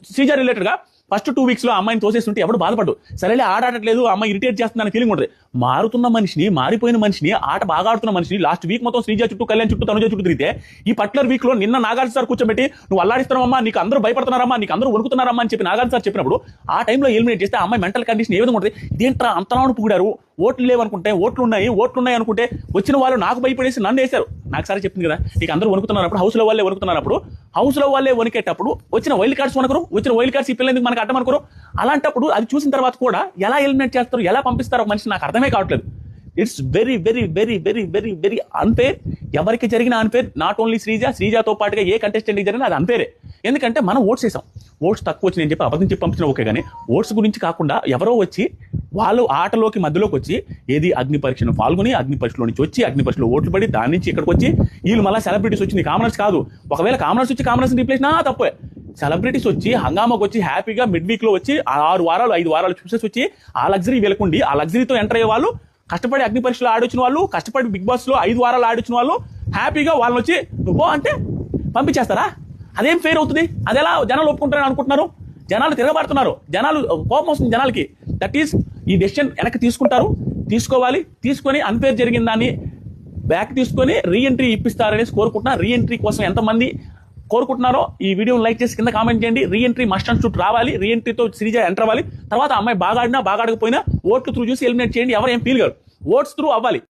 Sreeja related గా first 2 weeks లో అమ్మాయిని తోసేస్తుంటే ఎవడు బాధపడ్డు, సరేలే ఆడట్లేదు అమ్మాయి ఇరిటేట్ చేస్తుందని ఫీలింగ్ ఉంటుంది. మారుతున్న మనిషిని, మారిపోయిన మనిషిని, ఆట బాగా ఆడుతున్న మనిషిని లాస్ట్ వీక్ మొత్తం శ్రీజ చుట్టూ, కళ్యాణ్ చుట్టూ, తనుజ చుట్టూ తిరిగితే ఈ పర్టికులర్ వీక్ లో నిన్న నాగార్జున సార్ కూర్చోబెట్టి నువ్వు అల్లాడిస్తున్నావమ్మా, నీకు అందరూ భయపడుతున్నారమ్మా, నీకు అందరూ వణుకుతున్నారమ్మా అని చెప్పి నాగార్జున సార్ చెప్పినప్పుడు ఆ టైంలో ఎలిమినేట్ చేస్తే ఆ అమ్మాయి మెంటల్ కండిషన్ ఏ విధంగా ఉంటుంది? ఇదేంట్రా అంతనాడు పొగిడారు, ఓట్లు లేవనుకుంటే, ఓట్లు ఉన్నాయి అనుకుంటే వచ్చిన వాళ్ళు నాకు భయపడేసి నన్ను వేశారు. నాకు సరే చెప్పింది కదా, నీకు అందరూ వణుకుతున్నప్పుడు, హౌస్ లో వాళ్ళే వణుకుతున్నప్పుడు, హౌస్ లో వాళ్ళే వణికేటప్పుడు వచ్చిన వైల్డ్ కార్డ్స్ వణకరు, వచ్చిన వైల్డ్ కార్డ్స్ ఈ పిల్లలు మనకు అడ్డం అనుకోరు. అలాంటప్పుడు అది చూసిన తర్వాత కూడా ఎలా ఎలిమినేట్ చేస్తారు, ఎలా పంపిస్తారు ఒక మనిషి నాకు అర్థమే కావట్లేదు. It's very very very very very very unfair. ఎవరికి జరిగిన అన్ఫేర్, నాట్ ఓన్లీ శ్రీజాతో పాటుగా ఏ కంటెస్టెంట్కి జరిగినా అది అన్ఫేరే. ఎందుకంటే మనం ఓట్స్ వేసాం, ఓట్స్ తక్కువ వచ్చి నేను చెప్పి అబద్ధం చెప్పి పంపించిన ఓకే, కానీ ఓట్స్ గురించి కాకుండా ఎవరో వచ్చి వాళ్ళు ఆటలోకి మధ్యలోకి వచ్చి ఏది అగ్ని పరీక్షను పాల్గొని అగ్ని పరీక్షలో నుంచి వచ్చి అగ్ని పరీక్షలో ఓట్లు పడి దాని నుంచి ఇక్కడికి వచ్చి వీళ్ళు మళ్ళీ సెలబ్రిటీస్ వచ్చింది, కామనర్స్ కాదు. ఒకవేళ కామనర్స్ వచ్చి కామనర్స్ రీప్లేస్ తప్పే, సెలబ్రిటీస్ వచ్చి హంగామాకి వచ్చి హ్యాపీగా మిడ్ వీక్ లో వచ్చి 6 వారాలు 5 వారాలు చూసేసి వచ్చి ఆ లగ్జరీ వెళ్ళకుండి ఆ లగ్జరీతో ఎంటర్ అయ్యే వాళ్ళు, కష్టపడి అగ్ని పరీక్షలో ఆడొచ్చిన వాళ్ళు, కష్టపడి బిగ్ బాస్ లో 5 వారాలు ఆడొచ్చిన వాళ్ళు హ్యాపీగా వాళ్ళని వచ్చి నువ్వు అంటే పంపించేస్తారా? అదేం ఫెయిర్ అవుతుంది? అది ఎలా జనాలు ఒప్పుకుంటారని అనుకుంటున్నారు? జనాలు తిరగబడుతున్నారు, జనాలు కోపం వస్తుంది జనాలకి. దట్ ఈస్ ఈ డెసిషన్ వెనక్కి తీసుకోవాలి, తీసుకొని అన్ఫేర్ జరిగిన దాన్ని బ్యాక్ తీసుకొని రీఎంట్రీ ఇప్పిస్తారనేసి కోరుకుంటున్నా. రీఎంట్రీ కోసం ఎంతమంది కోరుకుంటున్నారో ఈ వీడియోని లైక్ చేసి కింద కామెంట్ చేయండి. రీఎంట్రీ మస్ట్ అండ్ షుడ్ రావాలి, రీఎంట్రీతో శ్రీజ ఎంటర్ అవ్వాలి. తర్వాత అమ్మాయి బాగా ఆడినా బాగా ఆడకపోయినా ఓట్లు త్రూ చూసి ఎలిమినేట్ చేయండి. ఎవరు ఏం ఫీల్ కాదు, ఓట్స్ త్రూ అవ్వాలి.